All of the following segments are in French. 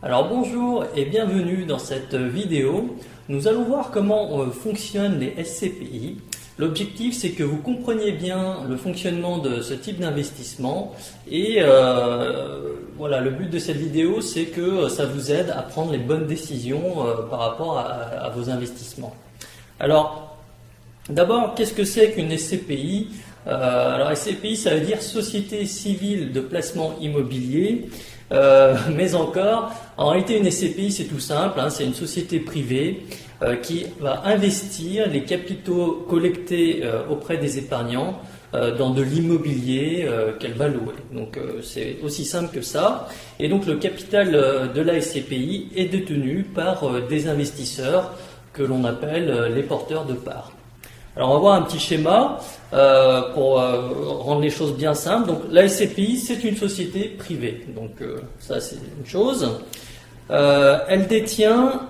Alors bonjour et bienvenue dans cette vidéo. Nous allons voir comment fonctionnent les SCPI. L'objectif, c'est que vous compreniez bien le fonctionnement de ce type d'investissement et voilà, le but de cette vidéo, c'est que ça vous aide à prendre les bonnes décisions par rapport à vos investissements. Alors, d'abord, qu'est-ce que c'est qu'une SCPI? Alors SCPI, ça veut dire Société Civile de Placement Immobilier. Mais encore, en réalité une SCPI c'est tout simple, hein, c'est une société privée qui va investir les capitaux collectés auprès des épargnants dans de l'immobilier qu'elle va louer. Donc c'est aussi simple que ça. Et donc le capital de la SCPI est détenu par des investisseurs que l'on appelle les porteurs de parts. Alors on va voir un petit schéma pour rendre les choses bien simples. Donc la SCPI c'est une société privée, donc ça c'est une chose. Elle détient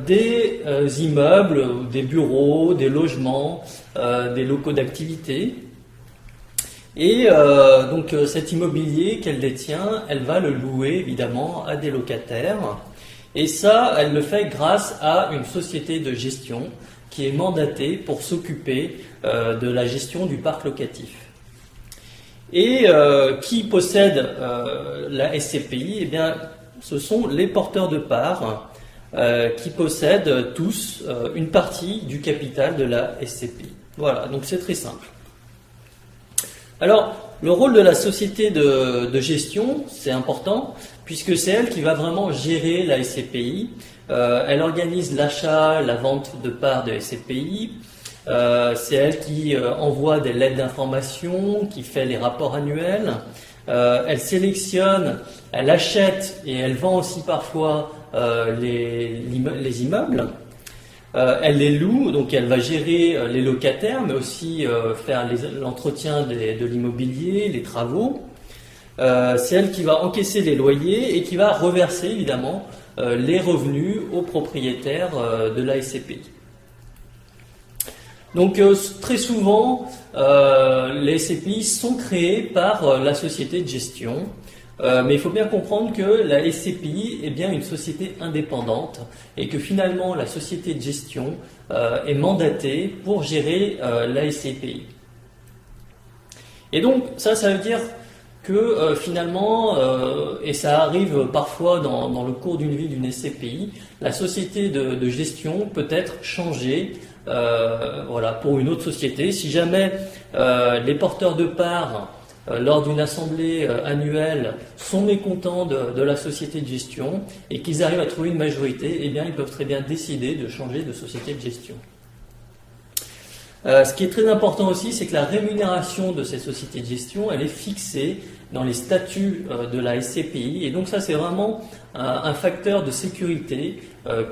des immeubles, des bureaux, des logements, des locaux d'activité. Et donc cet immobilier qu'elle détient, elle va le louer évidemment à des locataires. Et ça, elle le fait grâce à une société de gestion qui est mandatée pour s'occuper de la gestion du parc locatif. Et qui possède la SCPI? Eh bien, ce sont les porteurs de parts qui possèdent tous une partie du capital de la SCPI. Voilà, donc c'est très simple. Alors, le rôle de la société de gestion, c'est important, puisque c'est elle qui va vraiment gérer la SCPI. Elle organise l'achat, la vente de parts de SCPI. C'est elle qui envoie des lettres d'information, qui fait les rapports annuels. Elle sélectionne, elle achète et elle vend aussi parfois les immeubles. Elle les loue, donc elle va gérer les locataires, mais aussi faire l'entretien de l'immobilier, les travaux. C'est elle qui va encaisser les loyers et qui va reverser évidemment les revenus aux propriétaires de la SCPI. Donc très souvent, les SCPI sont créées par la société de gestion, mais il faut bien comprendre que la SCPI est bien une société indépendante et que finalement la société de gestion est mandatée pour gérer la SCPI. Et donc ça veut dire que finalement, et ça arrive parfois dans le cours d'une vie d'une SCPI, la société de gestion peut être changée voilà, pour une autre société. Si jamais les porteurs de parts, lors d'une assemblée annuelle, sont mécontents de la société de gestion et qu'ils arrivent à trouver une majorité, eh bien, ils peuvent très bien décider de changer de société de gestion. Ce qui est très important aussi, c'est que la rémunération de ces sociétés de gestion, elle est fixée dans les statuts de la SCPI. Et donc ça, c'est vraiment un facteur de sécurité,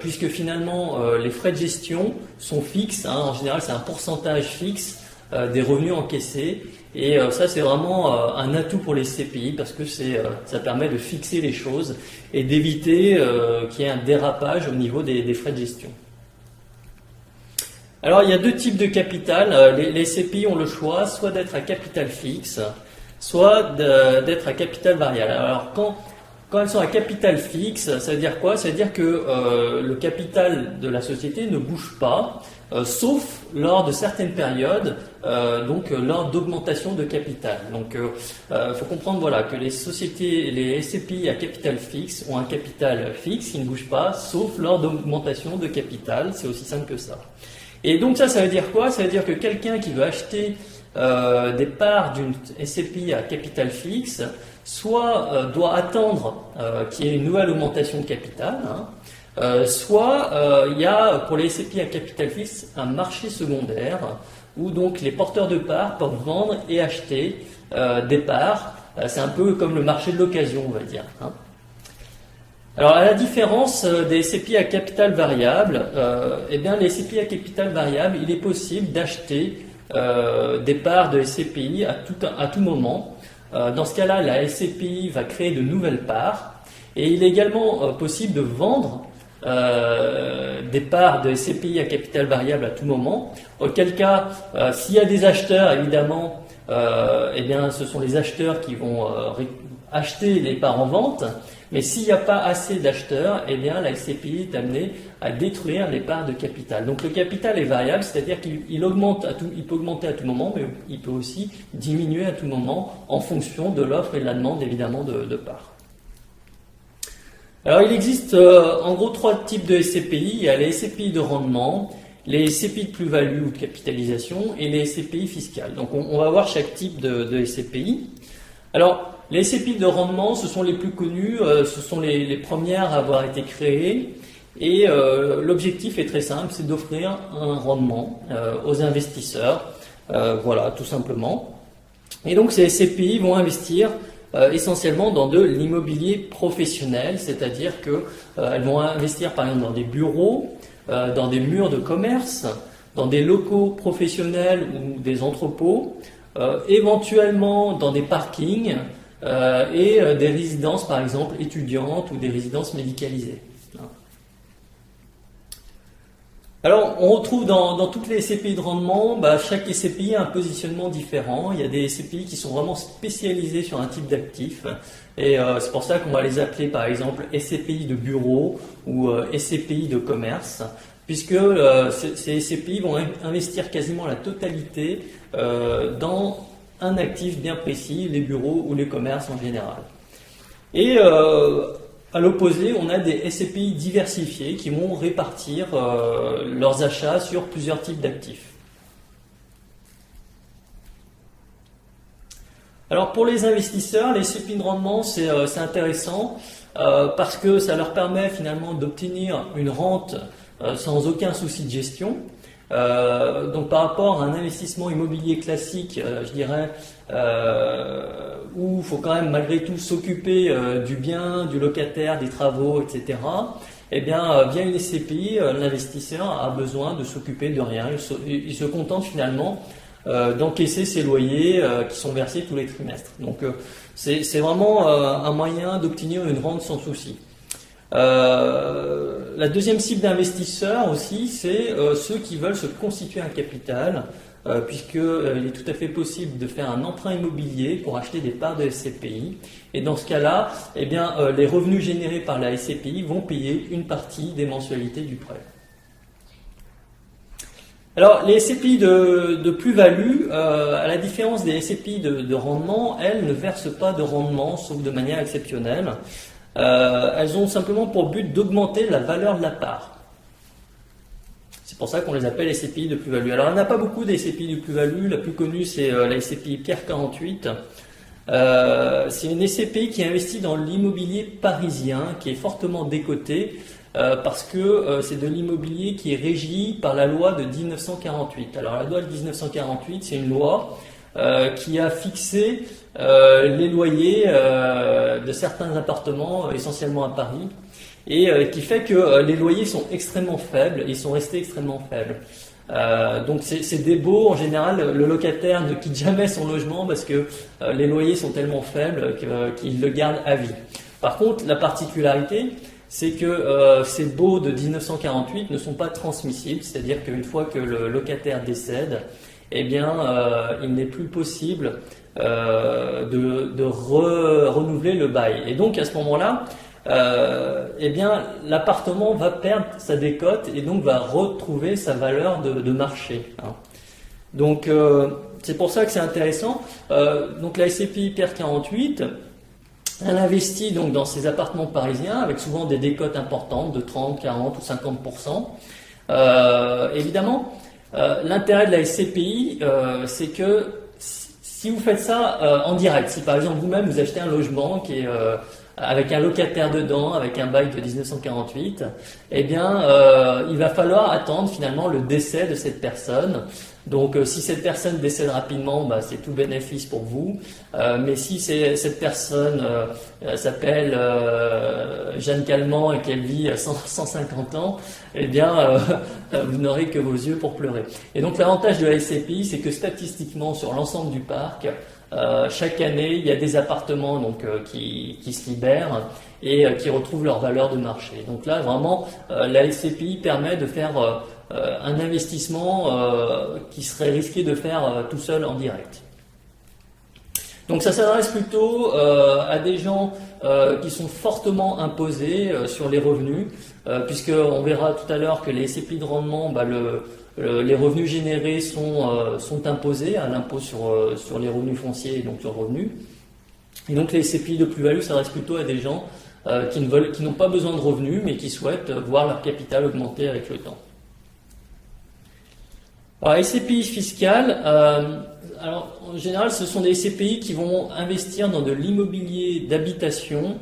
puisque finalement, les frais de gestion sont fixes. Hein, en général, c'est un pourcentage fixe des revenus encaissés. Et ça, c'est vraiment un atout pour les SCPI, parce que ça permet de fixer les choses et d'éviter qu'il y ait un dérapage au niveau des frais de gestion. Alors, il y a deux types de capital. Les SCPI ont le choix, soit d'être à capital fixe, soit d'être à capital variable. Alors, quand elles sont à capital fixe, ça veut dire quoi? Ça veut dire que le capital de la société ne bouge pas, sauf lors de certaines périodes, donc lors d'augmentation de capital. Donc, faut comprendre voilà, que les SCPI à capital fixe ont un capital fixe qui ne bouge pas, sauf lors d'augmentation de capital. C'est aussi simple que ça. Et donc ça veut dire quoi? Ça veut dire que quelqu'un qui veut acheter des parts d'une SCPI à capital fixe, soit doit attendre qu'il y ait une nouvelle augmentation de capital, hein, soit il y a pour les SCPI à capital fixe un marché secondaire où donc les porteurs de parts peuvent vendre et acheter des parts. C'est un peu comme le marché de l'occasion, on va dire. Hein. Alors, à la différence des SCPI à capital variable, eh bien, les SCPI à capital variable, il est possible d'acheter des parts de SCPI à tout moment. Dans ce cas-là, la SCPI va créer de nouvelles parts et il est également possible de vendre des parts de SCPI à capital variable à tout moment. Auquel cas, s'il y a des acheteurs, évidemment, eh bien, ce sont les acheteurs qui vont acheter les parts en vente. Mais s'il n'y a pas assez d'acheteurs, eh bien la SCPI est amenée à détruire les parts de capital. Donc le capital est variable, c'est-à-dire qu'il augmente il peut augmenter à tout moment, mais il peut aussi diminuer à tout moment en fonction de l'offre et de la demande évidemment de parts. Alors il existe en gros 3 types de SCPI. Il y a les SCPI de rendement, les SCPI de plus-value ou de capitalisation et les SCPI fiscales. Donc on va voir chaque type de SCPI. Alors les SCPI de rendement, ce sont les plus connus, ce sont les premières à avoir été créées et l'objectif est très simple, c'est d'offrir un rendement aux investisseurs, voilà tout simplement. Et donc ces SCPI vont investir essentiellement dans de l'immobilier professionnel, c'est-à-dire qu'elles vont investir par exemple dans des bureaux, dans des murs de commerce, dans des locaux professionnels ou des entrepôts, éventuellement dans des parkings et des résidences par exemple étudiantes ou des résidences médicalisées. Alors, on retrouve dans toutes les SCPI de rendement, chaque SCPI a un positionnement différent. Il y a des SCPI qui sont vraiment spécialisés sur un type d'actif. Et c'est pour ça qu'on va les appeler par exemple SCPI de bureau ou SCPI de commerce, puisque ces SCPI vont investir quasiment la totalité dans un actif bien précis, les bureaux ou les commerces en général. Et à l'opposé, on a des SCPI diversifiés qui vont répartir leurs achats sur plusieurs types d'actifs. Alors pour les investisseurs, les SCPI de rendement, c'est intéressant parce que ça leur permet finalement d'obtenir une rente sans aucun souci de gestion. Donc par rapport à un investissement immobilier classique, je dirais, où il faut quand même malgré tout s'occuper du bien, du locataire, des travaux, etc. Eh bien, via une SCPI, l'investisseur a besoin de s'occuper de rien. Il se contente finalement d'encaisser ses loyers qui sont versés tous les trimestres. Donc c'est vraiment un moyen d'obtenir une rente sans souci. La deuxième cible d'investisseurs aussi, c'est ceux qui veulent se constituer un capital, puisqu'il est tout à fait possible de faire un emprunt immobilier pour acheter des parts de SCPI. Et dans ce cas-là, eh bien, les revenus générés par la SCPI vont payer une partie des mensualités du prêt. Alors, les SCPI de plus-value, à la différence des SCPI de rendement, elles ne versent pas de rendement, sauf de manière exceptionnelle. Elles ont simplement pour but d'augmenter la valeur de la part. C'est pour ça qu'on les appelle SCPI de plus-value. Alors, il n'y en a pas beaucoup des SCPI de plus-value. La plus connue, c'est la SCPI Pierre 48. C'est une SCPI qui investit dans l'immobilier parisien, qui est fortement décoté, parce que c'est de l'immobilier qui est régi par la loi de 1948. Alors, la loi de 1948, c'est une loi qui a fixé les loyers de certains appartements, essentiellement à Paris, et qui fait que les loyers sont extrêmement faibles, et ils sont restés extrêmement faibles. Donc c'est des baux, en général, le locataire ne quitte jamais son logement parce que les loyers sont tellement faibles qu'il le garde à vie. Par contre, la particularité, c'est que ces baux de 1948 ne sont pas transmissibles, c'est-à-dire qu'une fois que le locataire décède, eh bien, il n'est plus possible de renouveler le bail. Et donc, à ce moment-là, eh bien, l'appartement va perdre sa décote et donc va retrouver sa valeur de marché. Hein. Donc, c'est pour ça que c'est intéressant. Donc, la SCPI Pierre 48, elle investit donc dans ces appartements parisiens avec souvent des décotes importantes de 30, 40 ou 50%. Évidemment, l'intérêt de la SCPI, c'est que si vous faites ça en direct, si par exemple vous-même vous achetez un logement qui est avec un locataire dedans, avec un bail de 1948, eh bien, il va falloir attendre finalement le décès de cette personne. Donc, si cette personne décède rapidement, c'est tout bénéfice pour vous. Mais si cette personne s'appelle Jeanne Calment et qu'elle vit 150 ans, eh bien, vous n'aurez que vos yeux pour pleurer. Et donc, l'avantage de la SCPI, c'est que statistiquement, sur l'ensemble du parc, chaque année, il y a des appartements donc qui se libèrent et qui retrouvent leur valeur de marché. Donc là, vraiment, la SCPI permet de faire un investissement qui serait risqué de faire tout seul en direct. Donc ça s'adresse plutôt à des gens qui sont fortement imposés sur les revenus, puisqu'on verra tout à l'heure que les SCPI de rendement, les revenus générés sont imposés à l'impôt sur les revenus fonciers et donc sur le revenu. Et donc les SCPI de plus-value s'adressent plutôt à des gens qui n'ont pas besoin de revenus, mais qui souhaitent voir leur capital augmenter avec le temps. Alors, SCPI fiscales, alors en général, ce sont des SCPI qui vont investir dans de l'immobilier d'habitation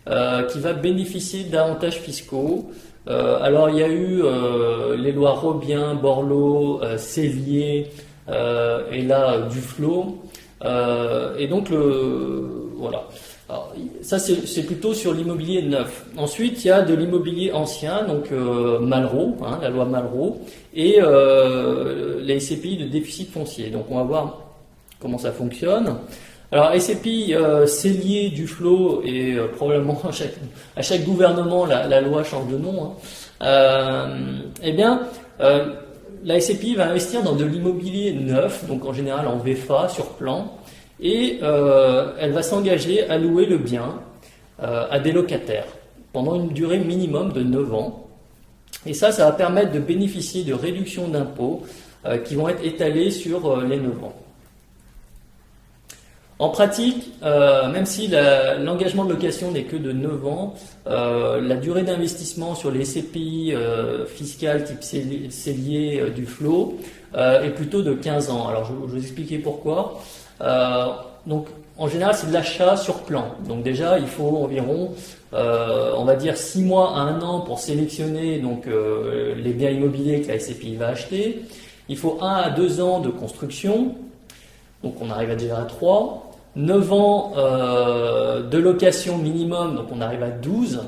qui va bénéficier d'avantages fiscaux. Alors, il y a eu les lois Robien, Borloo, Sellier et là Duflot. Et donc, voilà. Alors, ça, c'est plutôt sur l'immobilier neuf. Ensuite, il y a de l'immobilier ancien, donc Malraux, la loi Malraux, et les SCPI de déficit foncier. Donc, on va voir comment ça fonctionne. Alors, SCPI, Sellier, Duflot, et probablement à chaque gouvernement, la loi change de nom. La SCPI va investir dans de l'immobilier neuf, donc en général en VFA, sur plan, et elle va s'engager à louer le bien à des locataires pendant une durée minimum de 9 ans. Et ça va permettre de bénéficier de réductions d'impôts qui vont être étalées sur les 9 ans. En pratique, même si l'engagement de location n'est que de 9 ans, la durée d'investissement sur les SCPI fiscales type Sellier, Duflot est plutôt de 15 ans. Alors je vais vous expliquer pourquoi. Donc en général c'est de l'achat sur plan. Donc déjà il faut environ on va dire 6 mois à 1 an pour sélectionner donc les biens immobiliers que la SCPI va acheter. Il faut 1 à 2 ans de construction. Donc on arrive déjà à 3. 9 ans de location minimum, donc on arrive à 12.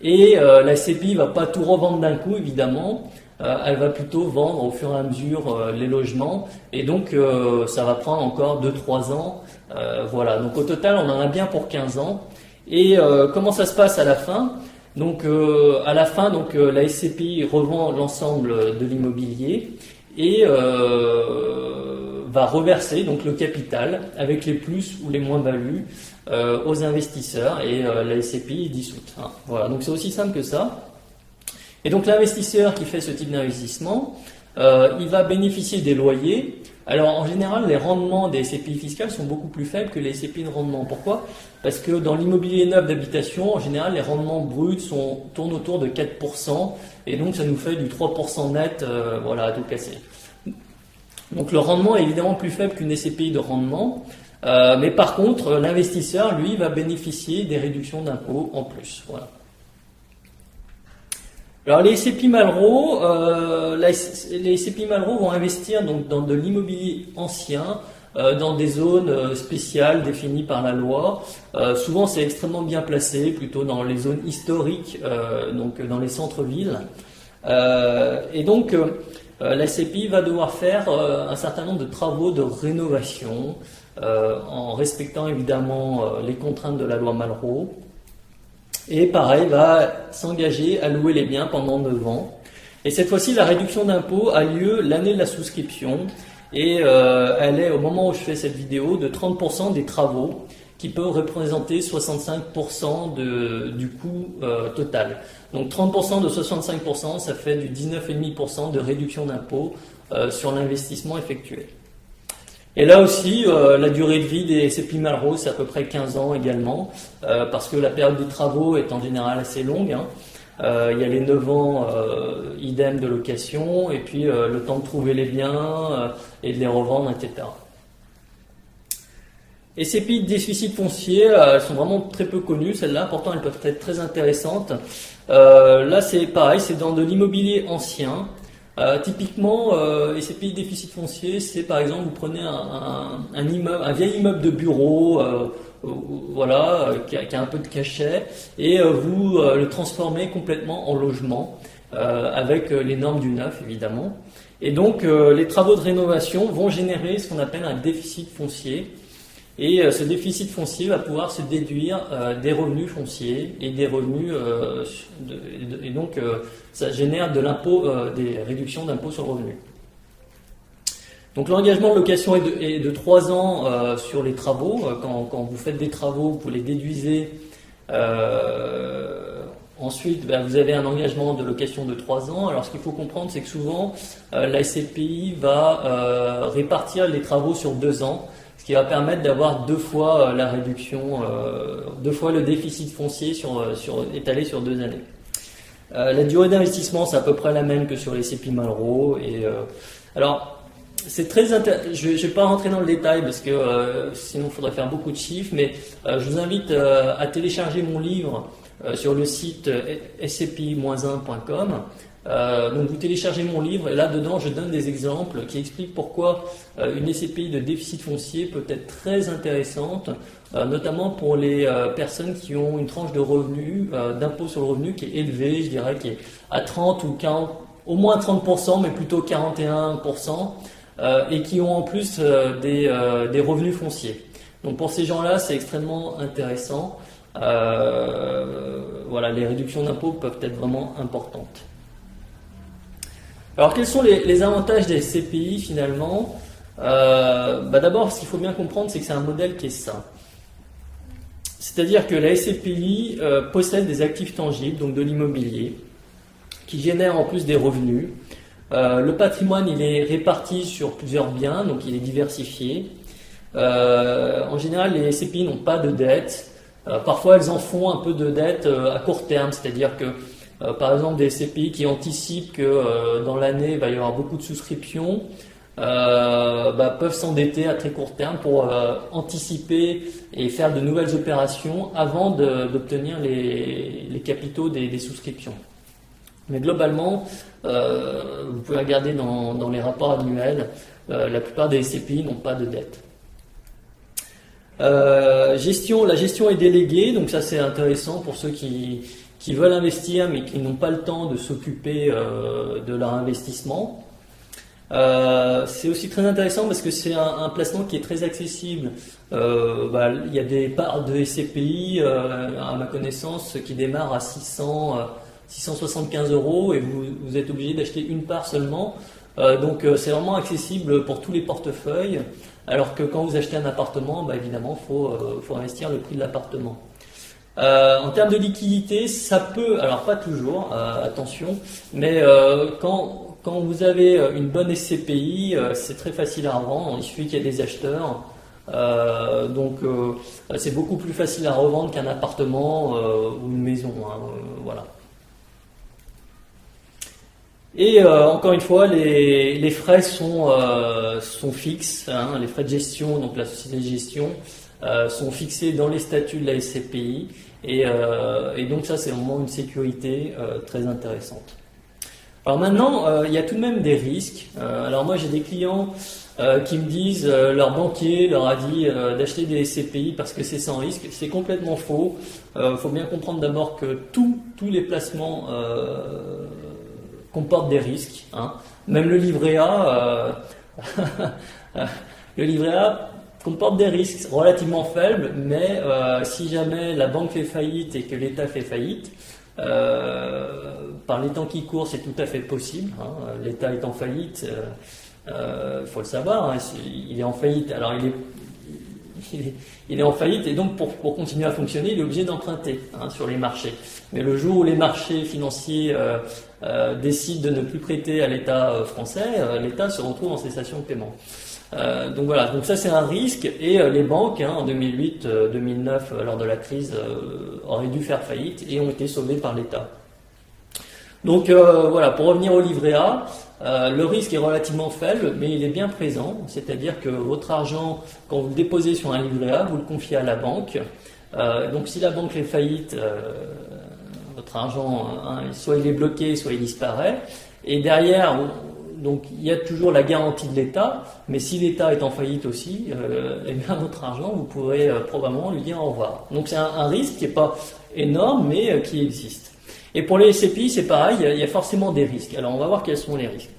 Et la SCPI va pas tout revendre d'un coup évidemment. Elle va plutôt vendre au fur et à mesure les logements et donc ça va prendre encore 2-3 ans. Voilà, donc au total on en a bien pour 15 ans. Et comment ça se passe à la fin? Donc à la fin, la SCPI revend l'ensemble de l'immobilier et va reverser donc le capital avec les plus ou les moins-values aux investisseurs et la SCPI est dissoute. Voilà, donc c'est aussi simple que ça. Et donc l'investisseur qui fait ce type d'investissement, il va bénéficier des loyers. Alors en général, les rendements des SCPI fiscales sont beaucoup plus faibles que les SCPI de rendement. Pourquoi? Parce que dans l'immobilier neuf d'habitation, en général, les rendements bruts tournent autour de 4%, et donc ça nous fait du 3% net, voilà, à tout casser. Donc le rendement est évidemment plus faible qu'une SCPI de rendement, mais par contre, l'investisseur, lui, va bénéficier des réductions d'impôts en plus. Voilà. Alors les SCPI Malraux, les SCPI Malraux vont investir donc dans de l'immobilier ancien, dans des zones spéciales définies par la loi. Souvent c'est extrêmement bien placé, plutôt dans les zones historiques, donc dans les centres-villes. Et donc la SCPI va devoir faire un certain nombre de travaux de rénovation, en respectant évidemment les contraintes de la loi Malraux. Et pareil, va s'engager à louer les biens pendant 9 ans. Et cette fois-ci, la réduction d'impôt a lieu l'année de la souscription. Et elle est, au moment où je fais cette vidéo, de 30% des travaux, qui peut représenter 65% du coût total. Donc 30% de 65%, ça fait du 19,5% de réduction d'impôt sur l'investissement effectué. Et là aussi, la durée de vie des SCPI Malraux, c'est à peu près 15 ans également, parce que la période des travaux est en général assez longue. Il y a les 9 ans idem de location, et puis le temps de trouver les biens et de les revendre, etc. Et SCPI de déficit foncier, elles sont vraiment très peu connues, celles-là, pourtant elles peuvent être très intéressantes. Là c'est pareil, c'est dans de l'immobilier ancien. Typiquement, SCPI déficit foncier, c'est par exemple, vous prenez un immeuble, un vieil immeuble de bureau, voilà, qui a un peu de cachet, et vous le transformez complètement en logement, avec les normes du neuf évidemment. Et donc les travaux de rénovation vont générer ce qu'on appelle un déficit foncier. Et ce déficit foncier va pouvoir se déduire des revenus fonciers et des revenus et donc ça génère de l'impôt, des réductions d'impôt sur le revenu. Donc l'engagement de location est de 3 ans sur les travaux. Quand vous faites des travaux, vous les déduisez. Ensuite, vous avez un engagement de location de 3 ans. Alors ce qu'il faut comprendre, c'est que souvent, la SCPI va répartir les travaux sur 2 ans, ce qui va permettre d'avoir 2 fois la réduction, 2 fois le déficit foncier étalé sur 2 années. La durée d'investissement, c'est à peu près la même que sur les SCPI Malraux. Alors, c'est très intéressant. Je ne vais pas rentrer dans le détail parce que sinon il faudrait faire beaucoup de chiffres, mais je vous invite à télécharger mon livre sur le site scpi-1.com. Donc vous téléchargez mon livre et là-dedans je donne des exemples qui expliquent pourquoi une SCPI de déficit foncier peut être très intéressante, notamment pour les personnes qui ont une tranche de revenus, d'impôt sur le revenu qui est élevée, je dirais, qui est à 30 ou 40, au moins 30%, mais plutôt 41%. Et qui ont en plus des revenus fonciers. Donc pour ces gens-là, c'est extrêmement intéressant. Voilà, les réductions d'impôts peuvent être vraiment importantes. Alors quels sont les avantages des SCPI finalement? D'abord, ce qu'il faut bien comprendre, c'est que c'est un modèle qui est sain. C'est-à-dire que la SCPI possède des actifs tangibles, donc de l'immobilier, qui génèrent en plus des revenus. Le patrimoine, il est réparti sur plusieurs biens, donc il est diversifié. En général, les SCPI n'ont pas de dette. Parfois, elles en font un peu de dette à court terme, c'est-à-dire que, par exemple, des SCPI qui anticipent que dans l'année, il va y avoir beaucoup de souscriptions, peuvent s'endetter à très court terme pour anticiper et faire de nouvelles opérations avant d'obtenir les capitaux des souscriptions. Mais globalement, vous pouvez regarder dans les rapports annuels, la plupart des SCPI n'ont pas de dette. La gestion est déléguée, donc ça c'est intéressant pour ceux qui veulent investir mais qui n'ont pas le temps de s'occuper de leur investissement. C'est aussi très intéressant parce que c'est un placement qui est très accessible. Il y a des parts de SCPI, à ma connaissance, qui démarrent à 675 € et vous êtes obligé d'acheter une part seulement. Donc c'est vraiment accessible pour tous les portefeuilles, alors que quand vous achetez un appartement, évidemment, faut investir le prix de l'appartement. En termes de liquidité, ça peut, alors pas toujours, attention, mais quand vous avez une bonne SCPI, c'est très facile à revendre, il suffit qu'il y ait des acheteurs. Donc c'est beaucoup plus facile à revendre qu'un appartement ou une maison, voilà. Et encore une fois, les frais sont fixes, les frais de gestion, donc la société de gestion, sont fixés dans les statuts de la SCPI, et donc ça c'est vraiment une sécurité très intéressante. Alors maintenant, il y a tout de même des risques. Alors moi j'ai des clients qui me disent leur banquier leur a dit d'acheter des SCPI parce que c'est sans risque. C'est complètement faux. Faut bien comprendre d'abord que tous les placements comportent des risques. Même le livret A, le livret A comporte des risques relativement faibles, mais si jamais la banque fait faillite et que l'État fait faillite, par les temps qui courent, c'est tout à fait possible. L'État est en faillite, faut le savoir, il est en faillite. Alors il est en faillite et donc pour continuer à fonctionner, il est obligé d'emprunter sur les marchés. Mais le jour où les marchés financiers décident de ne plus prêter à l'État français, l'État se retrouve en cessation de paiement. Donc voilà, donc ça c'est un risque et les banques en 2008-2009 lors de la crise auraient dû faire faillite et ont été sauvées par l'État. Donc voilà, pour revenir au livret A, le risque est relativement faible mais il est bien présent, c'est-à-dire que votre argent, quand vous le déposez sur un livret A, vous le confiez à la banque. Donc si la banque fait faillite, votre argent, soit il est bloqué, soit il disparaît. Et derrière, donc il y a toujours la garantie de l'État, mais si l'État est en faillite aussi, bien votre argent, vous pourrez probablement lui dire au revoir. Donc c'est un risque qui n'est pas énorme, mais qui existe. Et pour les SCPI, c'est pareil, il y a forcément des risques. Alors on va voir quels sont les risques.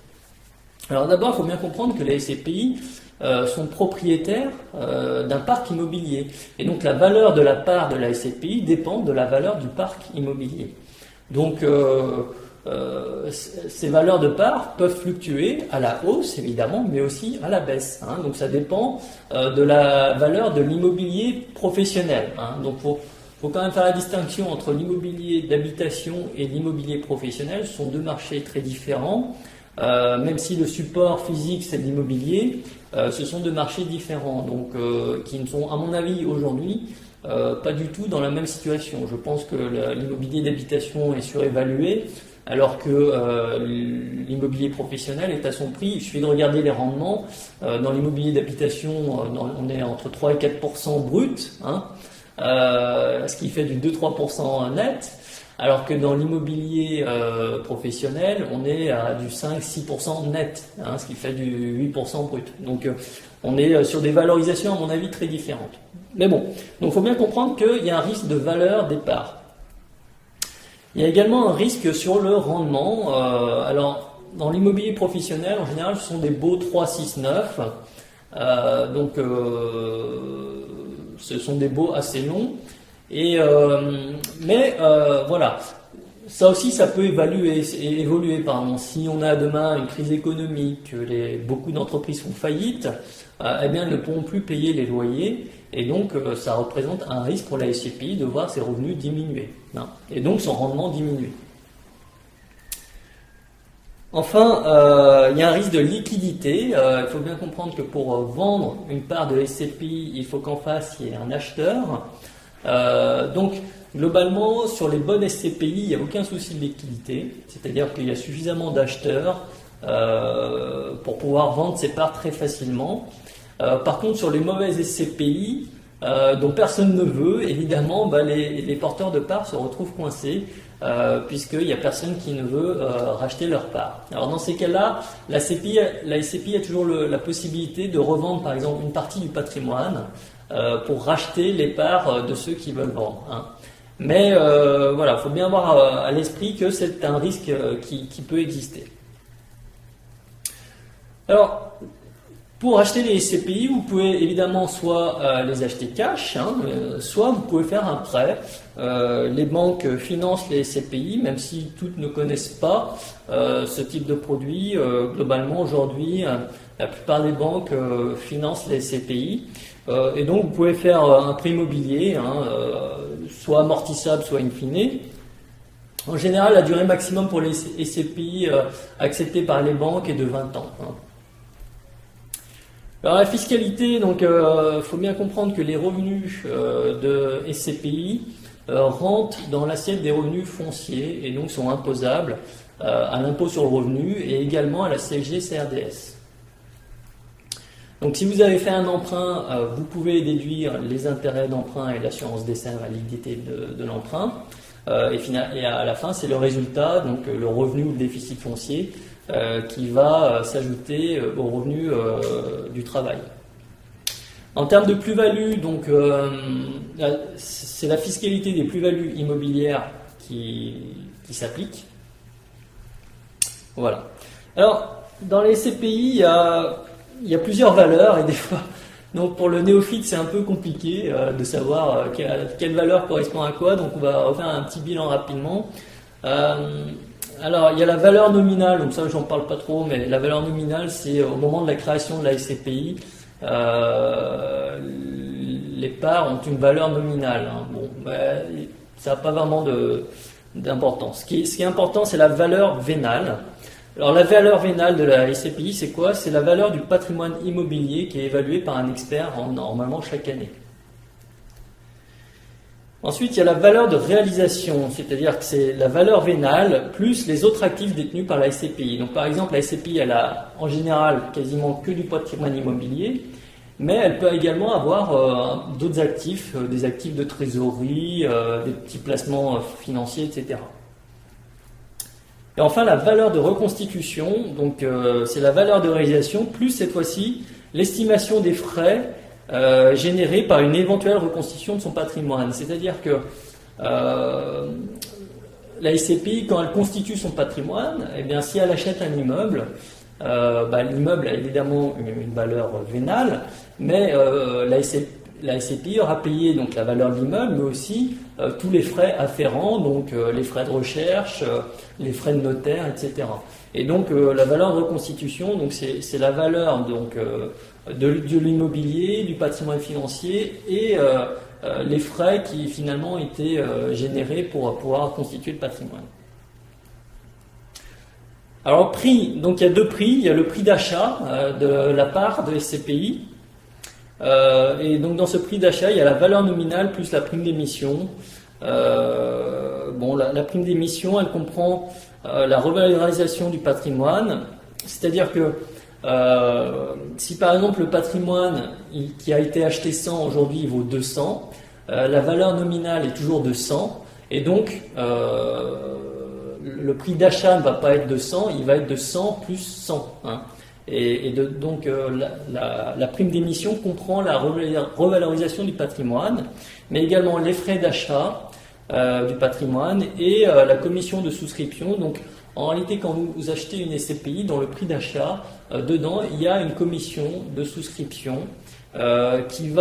Alors d'abord, il faut bien comprendre que les SCPI sont propriétaires d'un parc immobilier. Et donc la valeur de la part de la SCPI dépend de la valeur du parc immobilier. Donc ces valeurs de part peuvent fluctuer à la hausse évidemment, mais aussi à la baisse. Hein. Donc ça dépend de la valeur de l'immobilier professionnel. Hein. Donc faut quand même faire la distinction entre l'immobilier d'habitation et l'immobilier professionnel. Ce sont deux marchés très différents. Même si le support physique c'est de l'immobilier, ce sont deux marchés différents, donc qui ne sont à mon avis aujourd'hui pas du tout dans la même situation. Je pense que l'immobilier d'habitation est surévalué, alors que l'immobilier professionnel est à son prix. Il suffit de regarder les rendements. Dans l'immobilier d'habitation, on est entre 3 et 4% brut, hein, ce qui fait du 2-3% net. Alors que dans l'immobilier professionnel, on est à du 5-6% net, hein, ce qui fait du 8% brut. Donc on est sur des valorisations à mon avis très différentes. Mais bon, donc il faut bien comprendre qu'il y a un risque de valeur des parts. Il y a également un risque sur le rendement. Alors dans l'immobilier professionnel, en général, ce sont des baux 3, 6, 9. Ce sont des baux assez longs. Voilà, ça aussi ça peut évoluer. Par exemple, si on a demain une crise économique, que beaucoup d'entreprises font faillite, eh bien elles ne pourront plus payer les loyers, et donc ça représente un risque pour la SCPI de voir ses revenus diminuer, hein, et donc son rendement diminuer. Enfin, il y a un risque de liquidité. Il faut bien comprendre que pour vendre une part de SCPI, il faut qu'en face il y ait un acheteur. Donc globalement sur les bonnes SCPI il n'y a aucun souci de liquidité, c'est-à-dire qu'il y a suffisamment d'acheteurs pour pouvoir vendre ces parts très facilement. Par contre sur les mauvaises SCPI dont personne ne veut, évidemment les porteurs de parts se retrouvent coincés puisqu'il n'y a personne qui ne veut racheter leurs parts. Alors dans ces cas-là, la SCPI a toujours la possibilité de revendre par exemple une partie du patrimoine pour racheter les parts de ceux qui veulent vendre. Hein. Mais voilà, il faut bien avoir à l'esprit que c'est un risque qui peut exister. Alors, pour acheter les SCPI, vous pouvez évidemment soit les acheter cash, hein, soit vous pouvez faire un prêt. Les banques financent les SCPI, même si toutes ne connaissent pas ce type de produit. Globalement, aujourd'hui, la plupart des banques financent les SCPI. Et donc vous pouvez faire un prêt immobilier, hein, soit amortissable, soit in fine. En général, la durée maximum pour les SCPI acceptées par les banques est de 20 ans. Hein. Alors la fiscalité, donc faut bien comprendre que les revenus de SCPI rentrent dans l'assiette des revenus fonciers et donc sont imposables à l'impôt sur le revenu et également à la CSG-CRDS. Donc si vous avez fait un emprunt, vous pouvez déduire les intérêts d'emprunt et l'assurance décès invalidité de l'emprunt. Et à la fin, c'est le résultat, donc le revenu ou le déficit foncier, qui va s'ajouter au revenu du travail. En termes de plus-value, donc c'est la fiscalité des plus-values immobilières qui s'applique. Voilà. Alors, dans les SCPI, il y a plusieurs valeurs et des fois, donc pour le néophyte, c'est un peu compliqué de savoir quelle valeur correspond à quoi. Donc on va refaire un petit bilan rapidement. Alors il y a la valeur nominale, donc ça j'en parle pas trop, mais la valeur nominale c'est au moment de la création de la SCPI, les parts ont une valeur nominale. Hein. Bon, ça n'a pas vraiment d'importance. Ce qui est important, c'est la valeur vénale. Alors la valeur vénale de la SCPI, c'est quoi? C'est la valeur du patrimoine immobilier qui est évalué par un expert normalement chaque année. Ensuite, il y a la valeur de réalisation, c'est-à-dire que c'est la valeur vénale plus les autres actifs détenus par la SCPI. Donc par exemple, la SCPI, elle a en général quasiment que du patrimoine immobilier, mais elle peut également avoir d'autres actifs, des actifs de trésorerie, des petits placements financiers, etc. Et enfin, la valeur de reconstitution, donc c'est la valeur de réalisation plus cette fois-ci l'estimation des frais générés par une éventuelle reconstitution de son patrimoine. C'est-à-dire que la SCPI, quand elle constitue son patrimoine, eh bien, si elle achète un immeuble, l'immeuble a évidemment une valeur vénale, mais la SCPI aura payé donc la valeur de l'immeuble, mais aussi tous les frais afférents, donc les frais de recherche, les frais de notaire, etc. Et donc la valeur de reconstitution, donc c'est la valeur donc de l'immobilier, du patrimoine financier et les frais qui finalement étaient générés pour pouvoir constituer le patrimoine. Alors prix, donc il y a deux prix, il y a le prix d'achat de la part de SCPI. Et donc dans ce prix d'achat, il y a la valeur nominale plus la prime d'émission. La prime d'émission, elle comprend la revalorisation du patrimoine, c'est-à-dire que si par exemple le patrimoine qui a été acheté 100 aujourd'hui il vaut 200, la valeur nominale est toujours de 100 et donc le prix d'achat ne va pas être de 100, il va être de 100 plus 100. Hein. Donc la prime d'émission comprend la revalorisation du patrimoine, mais également les frais d'achat du patrimoine et la commission de souscription. Donc en réalité, quand vous achetez une SCPI, dans le prix d'achat, dedans il y a une commission de souscription qui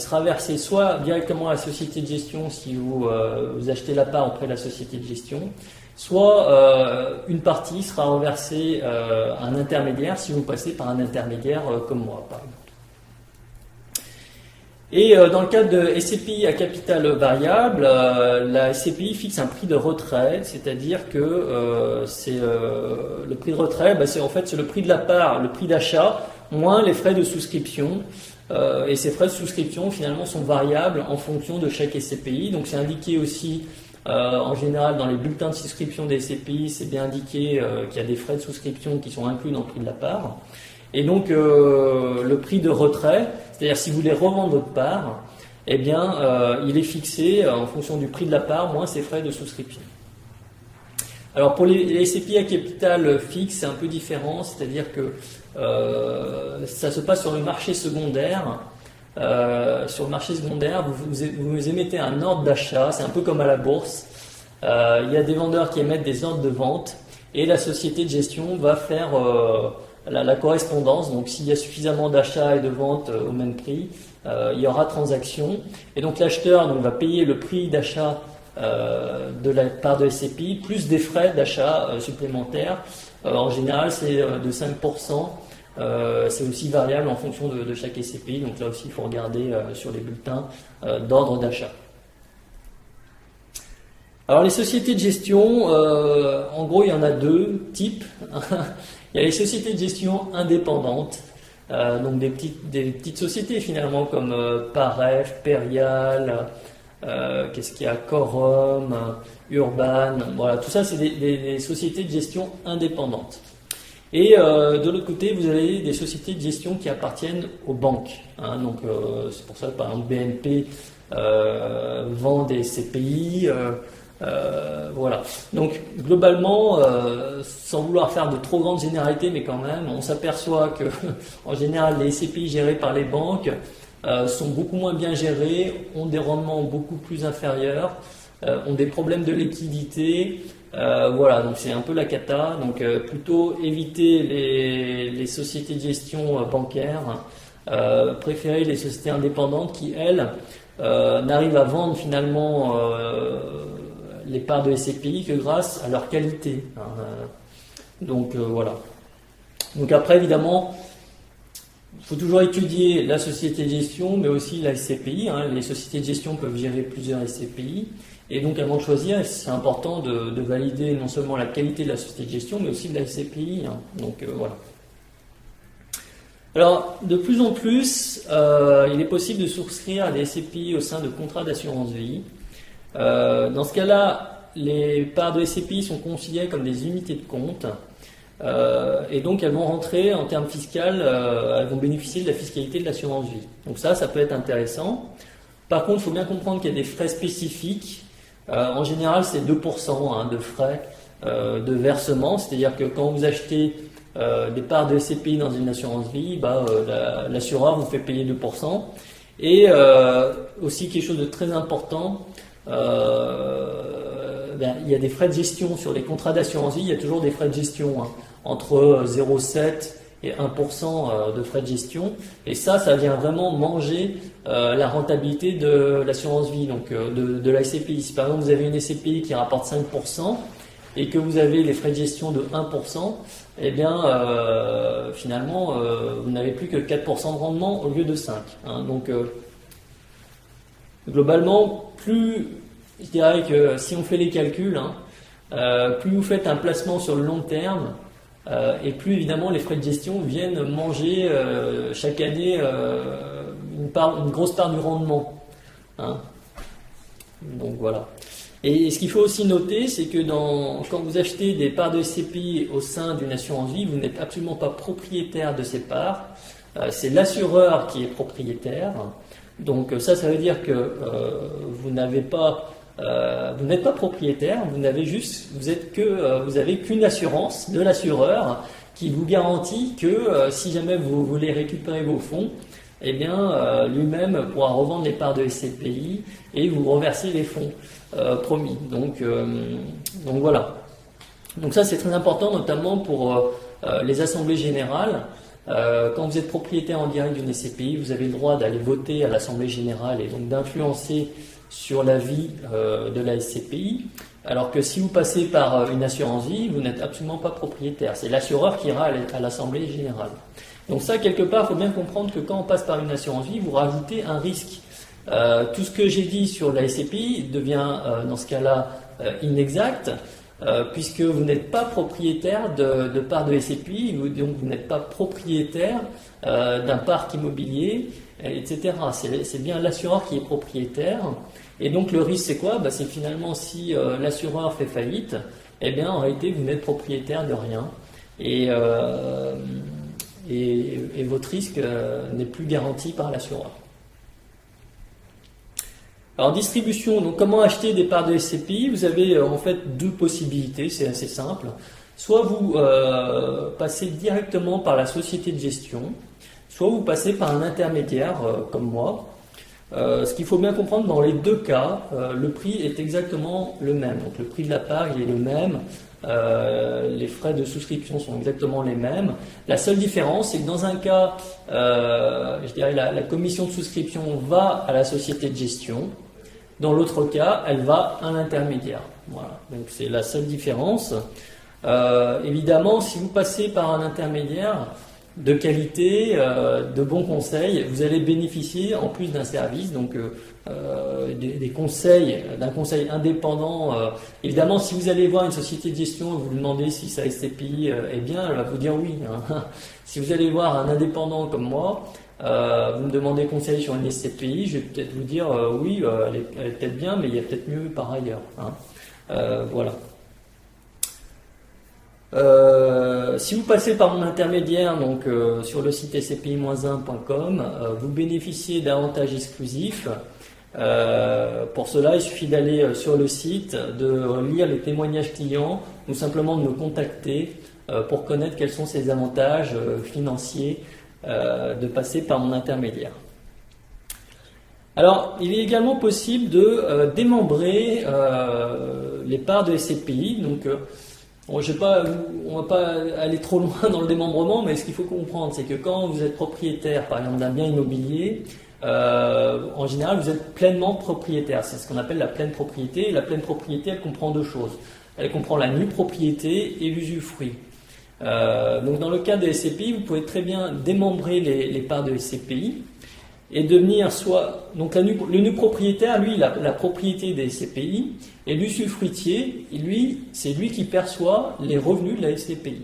sera versée soit directement à la société de gestion si vous achetez la part auprès de la société de gestion, soit une partie sera reversée à un intermédiaire si vous passez par un intermédiaire comme moi par exemple. Et dans le cadre de SCPI à capital variable, la SCPI fixe un prix de retrait, c'est-à-dire que le prix de retrait, c'est le prix de la part, le prix d'achat, moins les frais de souscription. Et ces frais de souscription finalement sont variables en fonction de chaque SCPI. Donc c'est indiqué aussi en général dans les bulletins de souscription des SCPI, c'est bien indiqué qu'il y a des frais de souscription qui sont inclus dans le prix de la part. Et donc le prix de retrait, c'est-à-dire si vous voulez revendre votre part, eh bien il est fixé en fonction du prix de la part moins ses frais de souscription. Alors pour les SCPI à capital fixe, c'est un peu différent, c'est-à-dire que ça se passe sur le marché secondaire. Sur le marché secondaire, vous émettez un ordre d'achat, c'est un peu comme à la bourse. Il y a des vendeurs qui émettent des ordres de vente et la société de gestion va faire la correspondance. Donc s'il y a suffisamment d'achats et de ventes au même prix, il y aura transaction. Et donc l'acheteur va payer le prix d'achat de la part de SCPI plus des frais d'achat supplémentaires. En général, c'est de 5%. C'est aussi variable en fonction de chaque SCPI. Donc là aussi, il faut regarder sur les bulletins d'ordre d'achat. Alors les sociétés de gestion, en gros, il y en a deux types. Il y a les sociétés de gestion indépendantes, donc des petites sociétés finalement comme Paref, Perial, qu'est-ce qu'il y a, Quorum, Urban, voilà, tout ça c'est des sociétés de gestion indépendantes. Et de l'autre côté, vous avez des sociétés de gestion qui appartiennent aux banques. Hein, donc c'est pour ça que par exemple BNP vend des CPI. Voilà. Donc globalement, sans vouloir faire de trop grandes généralités, mais quand même, on s'aperçoit que en général les CPI gérées par les banques sont beaucoup moins bien gérées, ont des rendements beaucoup plus inférieurs, ont des problèmes de liquidité. Voilà, donc c'est un peu la cata. Donc plutôt éviter les sociétés de gestion bancaires, préférer les sociétés indépendantes qui elles n'arrivent à vendre finalement les parts de SCPI que grâce à leur qualité. Donc voilà. Donc après évidemment, il faut toujours étudier la société de gestion, mais aussi la SCPI. Hein. Les sociétés de gestion peuvent gérer plusieurs SCPI. Et donc avant de choisir, c'est important de valider non seulement la qualité de la société de gestion, mais aussi de la SCPI. Hein. Donc voilà. Alors de plus en plus, il est possible de souscrire à des SCPI au sein de contrats d'assurance vie. Dans ce cas-là, les parts de SCPI sont considérées comme des unités de compte et donc elles vont rentrer en termes fiscaux, elles vont bénéficier de la fiscalité de l'assurance vie. Donc ça peut être intéressant. Par contre, il faut bien comprendre qu'il y a des frais spécifiques. En général, c'est 2% de frais de versement, c'est-à-dire que quand vous achetez des parts de SCPI dans une assurance vie, l'assureur vous fait payer 2%. Et aussi quelque chose de très important, il y a des frais de gestion sur les contrats d'assurance vie, il y a toujours des frais de gestion entre 0,7 et 1% de frais de gestion. Et ça vient vraiment manger la rentabilité de l'assurance vie, donc de la SCPI. Si par exemple vous avez une SCPI qui rapporte 5% et que vous avez les frais de gestion de 1%, eh bien finalement vous n'avez plus que 4% de rendement au lieu de 5%. Hein. Donc globalement, plus, je dirais que si on fait les calculs, plus vous faites un placement sur le long terme, et plus évidemment les frais de gestion viennent manger chaque année une grosse part du rendement. Hein. Donc voilà. Et ce qu'il faut aussi noter, c'est que quand vous achetez des parts de SCPI au sein d'une assurance vie, vous n'êtes absolument pas propriétaire de ces parts. C'est l'assureur qui est propriétaire. Donc ça veut dire que vous n'êtes pas propriétaire, vous avez qu'une assurance de l'assureur qui vous garantit que si jamais vous voulez récupérer vos fonds, eh bien lui-même pourra revendre les parts de SCPI et vous reverser les fonds promis. Donc voilà. Donc ça c'est très important, notamment pour les assemblées générales. Quand vous êtes propriétaire en direct d'une SCPI, vous avez le droit d'aller voter à l'assemblée générale et donc d'influencer sur la vie de la SCPI, alors que si vous passez par une assurance vie, vous n'êtes absolument pas propriétaire. C'est l'assureur qui ira à l'assemblée générale. Donc ça, quelque part, il faut bien comprendre que quand on passe par une assurance vie, vous rajoutez un risque. Tout ce que j'ai dit sur la SCPI devient, dans ce cas-là, inexact, puisque vous n'êtes pas propriétaire de parts de SCPI, donc vous n'êtes pas propriétaire d'un parc immobilier, etc. C'est bien l'assureur qui est propriétaire. Et donc le risque c'est quoi? C'est finalement si l'assureur fait faillite, eh bien en réalité vous n'êtes propriétaire de rien et votre risque n'est plus garanti par l'assureur. Alors distribution, donc comment acheter des parts de SCPI? Vous avez en fait deux possibilités, c'est assez simple. Soit vous passez directement par la société de gestion, soit vous passez par un intermédiaire comme moi. Ce qu'il faut bien comprendre, dans les deux cas, le prix est exactement le même. Donc le prix de la part il est le même, les frais de souscription sont exactement les mêmes. La seule différence, c'est que dans un cas, je dirais la commission de souscription va à la société de gestion. Dans l'autre cas, elle va à l'intermédiaire. Voilà. Donc c'est la seule différence. Évidemment, si vous passez par un intermédiaire de qualité, de bons conseils, vous allez bénéficier en plus d'un service, donc des conseils, d'un conseil indépendant. Évidemment, si vous allez voir une société de gestion et vous lui demandez si sa SCPI est bien, elle va vous dire oui. Hein. Si vous allez voir un indépendant comme moi, vous me demandez conseil sur une SCPI, je vais peut-être vous dire oui, elle est peut-être bien, mais il y a peut-être mieux par ailleurs. Hein. Voilà. Si vous passez par mon intermédiaire, donc sur le site scpi-1.com, vous bénéficiez d'avantages exclusifs. Pour cela, il suffit d'aller sur le site, de lire les témoignages clients ou simplement de me contacter pour connaître quels sont ces avantages financiers de passer par mon intermédiaire. Alors, il est également possible de démembrer les parts de SCPI. Donc, bon, on ne va pas aller trop loin dans le démembrement, mais ce qu'il faut comprendre, c'est que quand vous êtes propriétaire, par exemple, d'un bien immobilier, en général, vous êtes pleinement propriétaire. C'est ce qu'on appelle la pleine propriété. Et la pleine propriété, elle comprend deux choses. Elle comprend la nue propriété et l'usufruit. Donc, dans le cas des SCPI, vous pouvez très bien démembrer les parts de SCPI et devenir donc le nu propriétaire, lui, il a la propriété des SCPI, et l'usufruitier, c'est lui qui perçoit les revenus de la SCPI.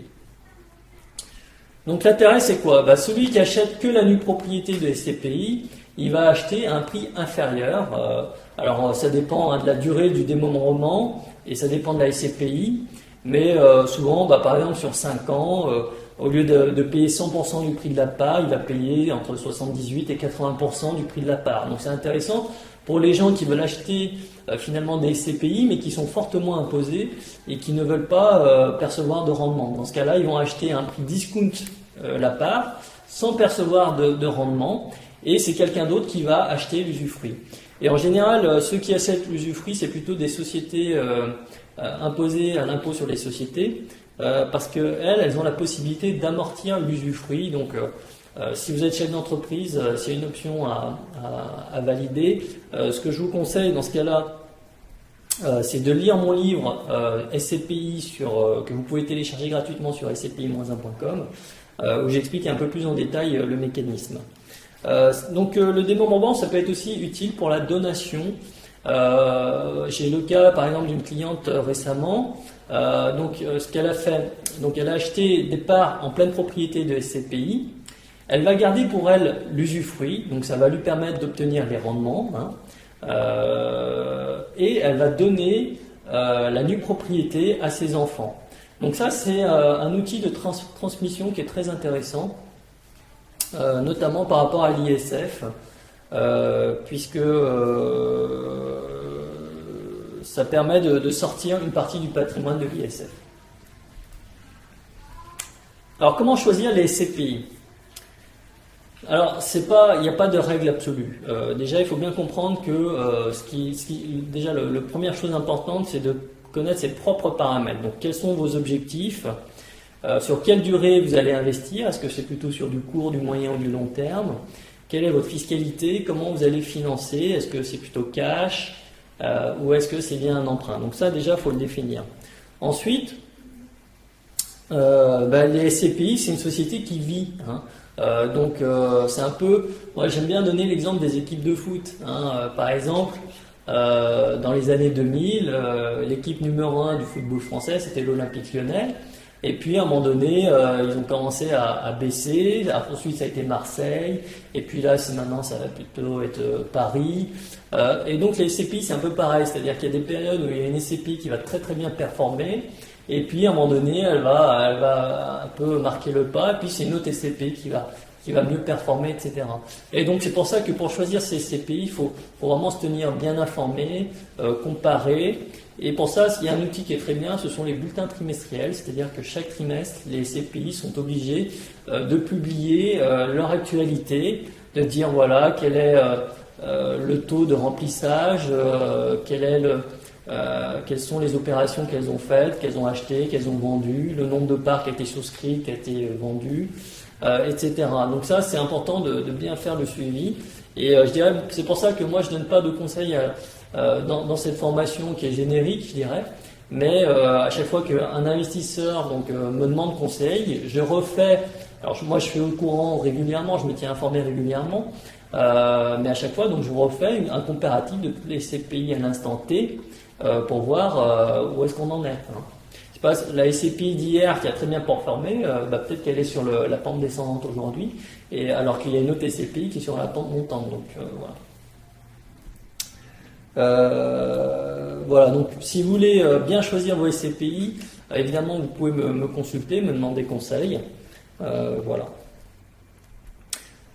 Donc l'intérêt c'est quoi? Celui qui achète que la nue propriété de SCPI, il va acheter à un prix inférieur. Alors ça dépend de la durée du démembrement et ça dépend de la SCPI, mais souvent, par exemple sur 5 ans, au lieu de payer 100% du prix de la part, il va payer entre 78 et 80% du prix de la part. Donc c'est intéressant pour les gens qui veulent acheter finalement des SCPI mais qui sont fortement imposés et qui ne veulent pas percevoir de rendement. Dans ce cas-là, ils vont acheter à un prix discount la part sans percevoir de rendement et c'est quelqu'un d'autre qui va acheter l'usufruit. Et en général, ceux qui achètent l'usufruit, c'est plutôt des sociétés imposées à l'impôt sur les sociétés. parce qu'elles ont la possibilité d'amortir l'usufruit. Donc, si vous êtes chef d'entreprise, s'il y a une option à valider, ce que je vous conseille dans ce cas-là, c'est de lire mon livre SCPI que vous pouvez télécharger gratuitement sur scpi-1.com, où j'explique un peu plus en détail le mécanisme. Donc le démembrement, ça peut être aussi utile pour la donation. J'ai le cas par exemple d'une cliente récemment. Ce qu'elle a fait, donc elle a acheté des parts en pleine propriété de SCPI. Elle va garder pour elle l'usufruit, donc ça va lui permettre d'obtenir les rendements, et elle va donner la nue propriété à ses enfants. Donc ça, c'est un outil de transmission qui est très intéressant, notamment par rapport à l'ISF, puisque ça permet de sortir une partie du patrimoine de l'ISF. Alors, comment choisir les SCPI ? Alors, il n'y a pas de règle absolue. Déjà, il faut bien comprendre que déjà, la première chose importante, c'est de connaître ses propres paramètres. Donc, quels sont vos objectifs ? Sur quelle durée vous allez investir ? Est-ce que c'est plutôt sur du court, du moyen ou du long terme ? Quelle est votre fiscalité ? Comment vous allez financer ? Est-ce que c'est plutôt cash ou est-ce que c'est bien un emprunt ? Donc ça, déjà, il faut le définir. Ensuite, les SCPI, c'est une société qui vit. C'est un peu... Moi, j'aime bien donner l'exemple des équipes de foot. Par exemple, dans les années 2000, l'équipe numéro 1 du football français, c'était l'Olympique Lyonnais. Et puis à un moment donné, ils ont commencé à baisser. Ensuite, ça a été Marseille. Et puis là, maintenant, ça va plutôt être Paris. Et donc les SCPI, c'est un peu pareil. C'est-à-dire qu'il y a des périodes où il y a une SCPI qui va très très bien performer. Et puis à un moment donné, elle va un peu marquer le pas. Et puis c'est une autre SCPI qui va mieux performer, etc. Et donc c'est pour ça que pour choisir ces SCPI, il faut vraiment se tenir bien informé, comparer. Et pour ça, il y a un outil qui est très bien, ce sont les bulletins trimestriels, c'est-à-dire que chaque trimestre, les SCPI sont obligés de publier leur actualité, de dire voilà quel est le taux de remplissage, quelles sont les opérations qu'elles ont faites, qu'elles ont achetées, qu'elles ont vendues, le nombre de parts qui a été souscrit, qui a été vendu, etc. Donc ça, c'est important de bien faire le suivi. Et je dirais, c'est pour ça que moi, je donne pas de conseils dans cette formation qui est générique, je dirais. Mais à chaque fois qu'un investisseur me demande conseil, je refais. Alors moi, je suis au courant régulièrement, je me tiens informé régulièrement. Mais à chaque fois, donc je vous refais un comparatif de tous les SCPI à l'instant T pour voir où est-ce qu'on en est. C'est pas la SCPI d'hier qui a très bien performé, peut-être qu'elle est sur la pente descendante aujourd'hui, et alors qu'il y a une autre SCPI qui est sur la pente montante. Donc voilà. Donc si vous voulez bien choisir vos SCPI, évidemment vous pouvez me consulter, me demander conseil. Voilà.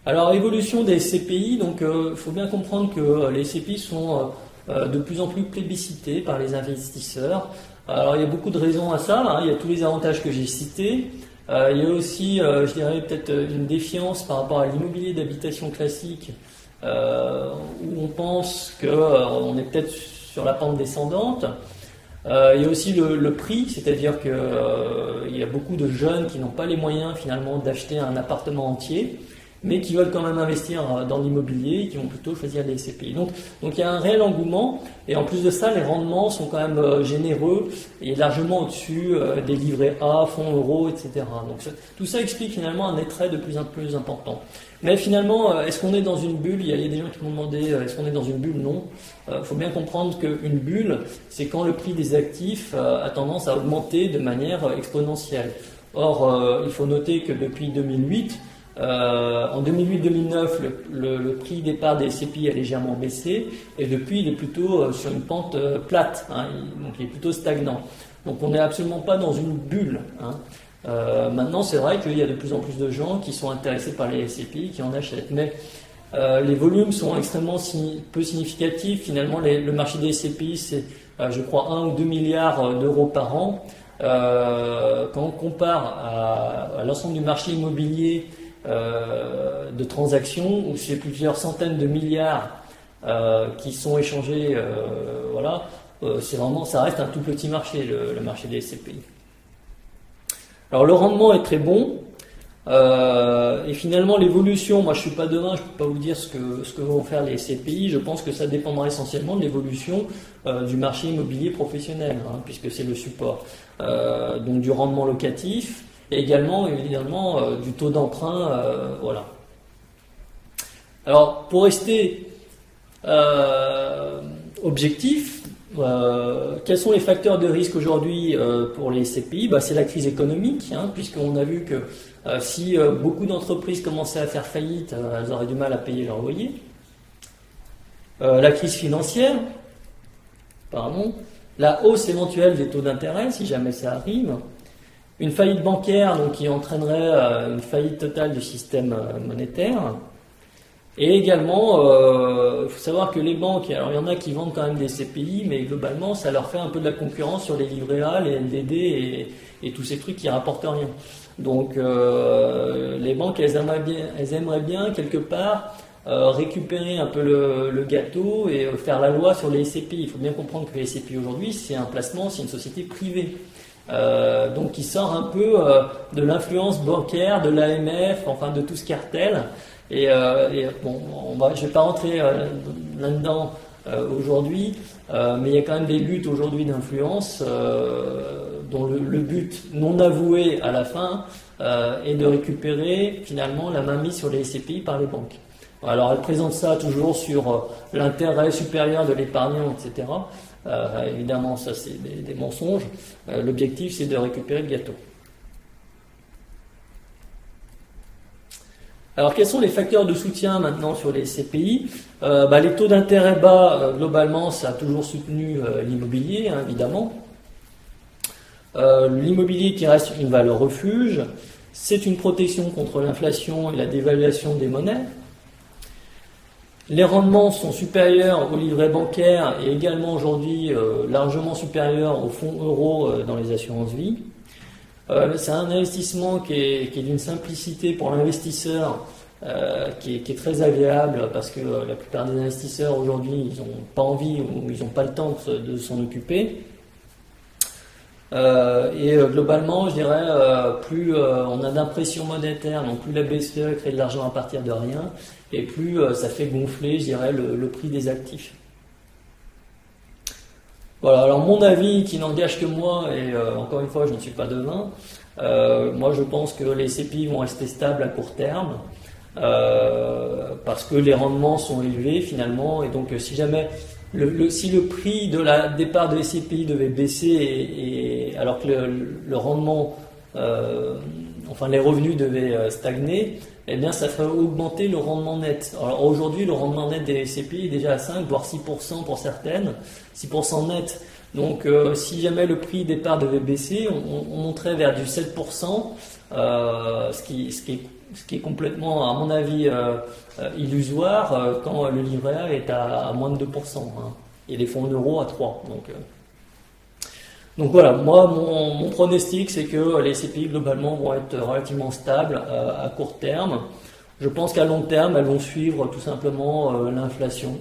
Alors, évolution des SCPI, donc il faut bien comprendre que les SCPI sont de plus en plus plébiscités par les investisseurs. Alors, il y a beaucoup de raisons à ça, il y a tous les avantages que j'ai cités. Il y a aussi, je dirais, peut-être une défiance par rapport à l'immobilier d'habitation classique, où on pense qu'on est peut-être sur la pente descendante. Il y a aussi le prix, c'est-à-dire qu'il y a beaucoup de jeunes qui n'ont pas les moyens finalement d'acheter un appartement entier, mais qui veulent quand même investir dans l'immobilier et qui vont plutôt choisir les SCPI. Donc il y a un réel engouement, et en plus de ça, les rendements sont quand même généreux et largement au-dessus des livrets A, fonds euros, etc. Donc tout ça explique finalement un attrait de plus en plus important. Mais finalement, est-ce qu'on est dans une bulle ? Il y a des gens qui m'ont demandé, est-ce qu'on est dans une bulle ? Non. Il faut bien comprendre qu'une bulle, c'est quand le prix des actifs a tendance à augmenter de manière exponentielle. Or, il faut noter que depuis 2008, en 2008-2009, le prix des parts des SCPI a légèrement baissé, et depuis il est plutôt sur une pente plate, donc il est plutôt stagnant. Donc on n'est absolument pas dans une bulle. Maintenant, c'est vrai qu'il y a de plus en plus de gens qui sont intéressés par les SCPI, qui en achètent, mais les volumes sont extrêmement peu significatifs. Finalement, le marché des SCPI, c'est, je crois, 1 ou 2 milliards d'euros par an. Quand on compare à l'ensemble du marché immobilier de transactions, où c'est plusieurs centaines de milliards qui sont échangés, c'est vraiment, ça reste un tout petit marché, le marché des SCPI. Alors le rendement est très bon. Et finalement l'évolution, moi je suis pas devin, je peux pas vous dire ce que vont faire les SCPI. Je pense que ça dépendra essentiellement de l'évolution du marché immobilier professionnel, hein, puisque c'est le support. Donc du rendement locatif et également évidemment du taux d'emprunt, voilà. Alors pour rester objectif, quels sont les facteurs de risque aujourd'hui pour les SCPI? C'est la crise économique, hein, puisqu'on a vu que si beaucoup d'entreprises commençaient à faire faillite, elles auraient du mal à payer leur loyer. La crise financière, pardon, la hausse éventuelle des taux d'intérêt, si jamais ça arrive, une faillite bancaire donc, qui entraînerait une faillite totale du système monétaire. Et également, il faut savoir que les banques, alors il y en a qui vendent quand même des CPI, mais globalement, ça leur fait un peu de la concurrence sur les livrets A, les LDD et tous ces trucs qui rapportent rien. Donc, les banques, elles aimeraient bien quelque part récupérer un peu le gâteau et faire la loi sur les SCPI. Il faut bien comprendre que les SCPI aujourd'hui, c'est un placement, c'est une société privée. Donc, qui sort un peu de l'influence bancaire, de l'AMF, enfin de tout ce cartel. Et bon, je vais pas rentrer là-dedans aujourd'hui, mais il y a quand même des luttes aujourd'hui d'influence dont le but non avoué à la fin est de récupérer finalement la mainmise sur les SCPI par les banques. Alors elles présentent ça toujours sur l'intérêt supérieur de l'épargnant, etc. Évidemment, ça c'est des mensonges. L'objectif c'est de récupérer le gâteau. Alors quels sont les facteurs de soutien maintenant sur les CPI? Les taux d'intérêt bas, globalement, ça a toujours soutenu l'immobilier, hein, évidemment. L'immobilier qui reste une valeur refuge, c'est une protection contre l'inflation et la dévaluation des monnaies. Les rendements sont supérieurs aux livrets bancaires et également aujourd'hui largement supérieurs aux fonds euros dans les assurances vie. C'est un investissement qui est d'une simplicité pour l'investisseur qui est très agréable parce que la plupart des investisseurs aujourd'hui ils n'ont pas envie ou ils n'ont pas le temps de s'en occuper. Globalement, je dirais, plus on a d'impression monétaire, donc plus la BCE crée de l'argent à partir de rien, et plus ça fait gonfler, je dirais, le prix des actifs. Voilà, alors mon avis qui n'engage que moi, et encore une fois je ne suis pas devin, moi je pense que les CPI vont rester stables à court terme, parce que les rendements sont élevés finalement, et donc si jamais si le prix de la départ de SCPI devait baisser, alors que le rendement, enfin les revenus devaient stagner, eh bien ça ferait augmenter le rendement net. Alors aujourd'hui, le rendement net des SCPI est déjà à 5, voire 6% pour certaines, 6% net. Donc si jamais le prix départ devait baisser, on monterait vers du 7%, ce qui est complètement, à mon avis, illusoire quand le livret A est à moins de 2%, hein, et les fonds en euros à 3%. Donc voilà, moi mon pronostic c'est que les CPI globalement vont être relativement stables à court terme. Je pense qu'à long terme elles vont suivre tout simplement l'inflation.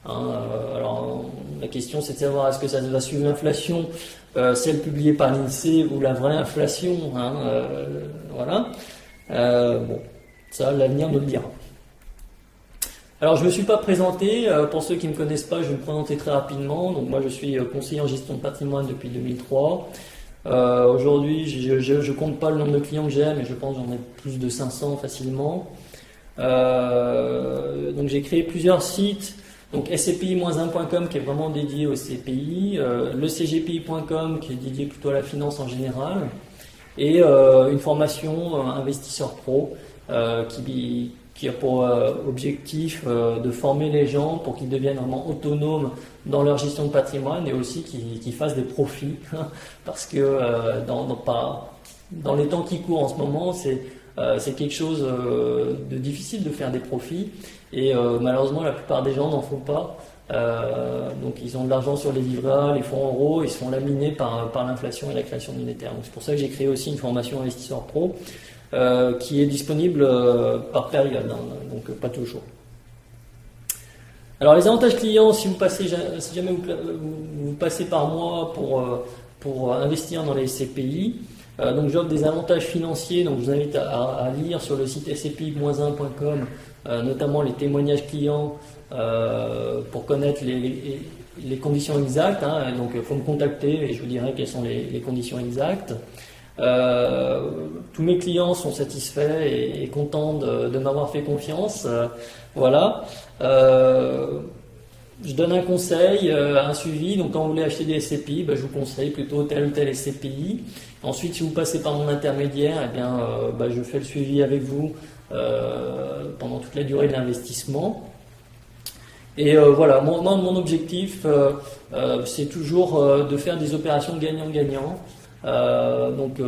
Hein, alors la question c'est de savoir est-ce que ça va suivre l'inflation, celle publiée par l'INSEE ou la vraie inflation. Hein, voilà. Bon, ça l'avenir nous le dira. Alors je ne me suis pas présenté, pour ceux qui ne me connaissent pas, je vais me présenter très rapidement. Donc moi je suis conseiller en gestion de patrimoine depuis 2003. Aujourd'hui je compte pas le nombre de clients que j'ai, mais je pense que j'en ai plus de 500 facilement. Donc j'ai créé plusieurs sites, donc scpi-1.com qui est vraiment dédié au CPI, le cgpi.com qui est dédié plutôt à la finance en général, et une formation investisseur pro qui a pour objectif de former les gens pour qu'ils deviennent vraiment autonomes dans leur gestion de patrimoine et aussi qu'ils fassent des profits, parce que dans les temps qui courent en ce moment, c'est quelque chose de difficile de faire des profits, et malheureusement la plupart des gens n'en font pas. Donc ils ont de l'argent sur les livrets A, les fonds euros, ils se font laminer par l'inflation et la création monétaire. Donc c'est pour ça que j'ai créé aussi une formation investisseur pro qui est disponible par période, hein, donc pas toujours. Alors les avantages clients, si jamais vous passez par moi pour investir dans les CPI, Donc j'offre des avantages financiers, donc je vous invite à lire sur le site sci-1.com, notamment les témoignages clients pour connaître les conditions exactes. Hein. Donc il faut me contacter et je vous dirai quelles sont les conditions exactes. Tous mes clients sont satisfaits et contents de m'avoir fait confiance. Voilà. Je donne un conseil, un suivi. Donc quand vous voulez acheter des SCPI, je vous conseille plutôt tel ou tel SCPI. Ensuite, si vous passez par mon intermédiaire, eh bien, je fais le suivi avec vous pendant toute la durée de l'investissement. Et voilà, mon objectif, c'est toujours de faire des opérations gagnant-gagnant. Donc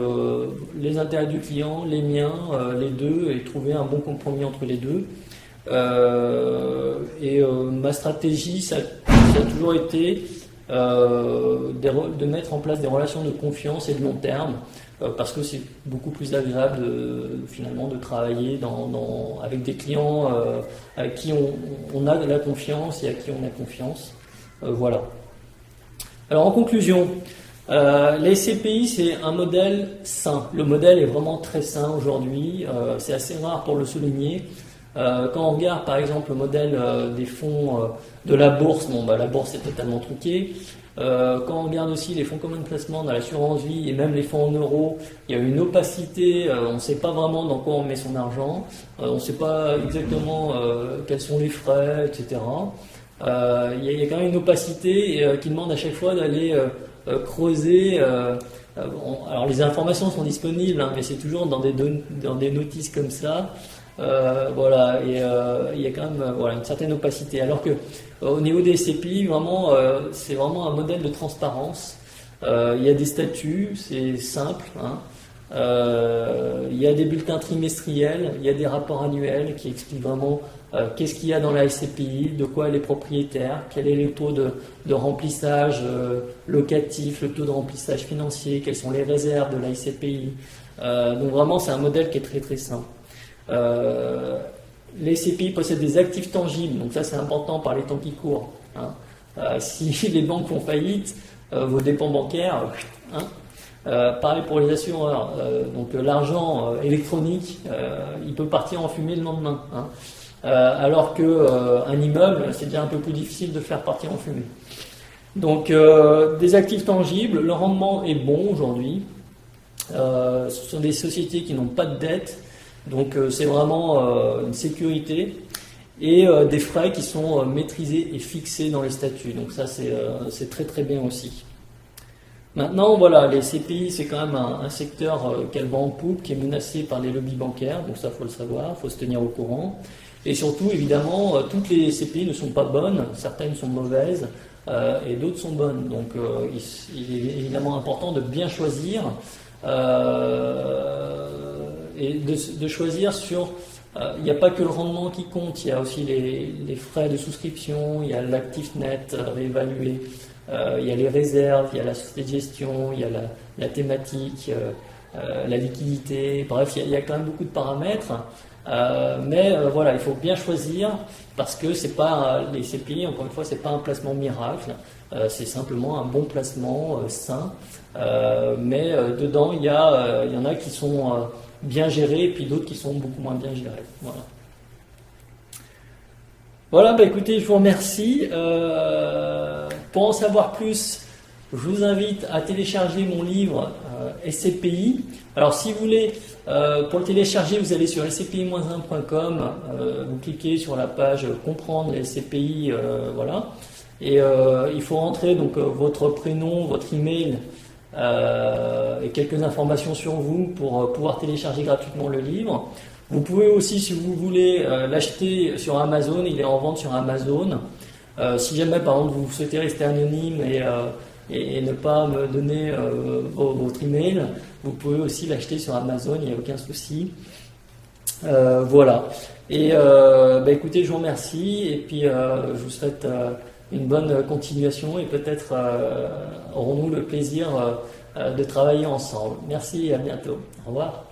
les intérêts du client, les miens, les deux, et trouver un bon compromis entre les deux. Ma stratégie, ça a toujours été de mettre en place des relations de confiance et de long terme, parce que c'est beaucoup plus agréable finalement de travailler avec des clients avec qui on a de la confiance et à qui on a confiance. Voilà. Alors en conclusion, les SCPI, c'est un modèle sain. Le modèle est vraiment très sain aujourd'hui. C'est assez rare pour le souligner. Quand on regarde par exemple le modèle des fonds de la bourse, la bourse est totalement truquée. Quand on regarde aussi les fonds communs de placement dans l'assurance vie et même les fonds en euros, il y a une opacité, on ne sait pas vraiment dans quoi on met son argent, on ne sait pas exactement quels sont les frais, etc. Il y a quand même une opacité qui demande à chaque fois d'aller creuser. Alors les informations sont disponibles, hein, mais c'est toujours dans des notices comme ça. Voilà, et il y a quand même une certaine opacité. Alors que au niveau des SCPI, vraiment, c'est vraiment un modèle de transparence. Il y a des statuts, c'est simple. Hein. Il y a des bulletins trimestriels, il y a des rapports annuels qui expliquent vraiment qu'est-ce qu'il y a dans la SCPI, de quoi elle est propriétaire, quel est le taux de remplissage locatif, le taux de remplissage financier, quelles sont les réserves de la SCPI. Donc vraiment, c'est un modèle qui est très très simple. Les SCPI possèdent des actifs tangibles, donc ça c'est important par les temps qui courent. Hein. Si les banques font faillite, vos dépôts bancaires, pareil pour les assureurs. Donc l'argent électronique, il peut partir en fumée le lendemain. Hein. Alors qu'un immeuble, c'est déjà un peu plus difficile de faire partir en fumée. Donc des actifs tangibles, le rendement est bon aujourd'hui. Ce sont des sociétés qui n'ont pas de dette. Donc c'est vraiment une sécurité et des frais qui sont maîtrisés et fixés dans les statuts. Donc ça c'est très très bien aussi. Maintenant voilà, les SCPI c'est quand même un secteur qui a le vent en poupe, qui est menacé par les lobbies bancaires, donc ça faut le savoir, faut se tenir au courant. Et surtout évidemment toutes les SCPI ne sont pas bonnes, certaines sont mauvaises et d'autres sont bonnes. Donc il est évidemment important de bien choisir. Et de choisir sur... il n'y a pas que le rendement qui compte, il y a aussi les frais de souscription, il y a l'actif net réévalué, il y a les réserves, il y a la société de gestion, il y a la thématique, la liquidité, bref, il y a quand même beaucoup de paramètres. Mais voilà, il faut bien choisir parce que c'est pas les CPI, encore une fois, c'est pas un placement miracle, c'est simplement un bon placement sain. Mais dedans, il y en a qui sont bien gérés et puis d'autres qui sont beaucoup moins bien gérés. Voilà, écoutez, je vous remercie. Pour en savoir plus, je vous invite à télécharger mon livre SCPI. Alors si vous voulez, pour le télécharger, vous allez sur sci-1.com, vous cliquez sur la page comprendre les SCPI, voilà. Et il faut rentrer donc votre prénom, votre email et quelques informations sur vous pour pouvoir télécharger gratuitement le livre. Vous pouvez aussi, si vous voulez, l'acheter sur Amazon, il est en vente sur Amazon. Si jamais par exemple vous souhaitez rester anonyme et ne pas me donner votre email, vous pouvez aussi l'acheter sur Amazon, il n'y a aucun souci. Voilà. Et écoutez, je vous remercie et puis je vous souhaite une bonne continuation et peut-être aurons-nous le plaisir de travailler ensemble. Merci et à bientôt. Au revoir.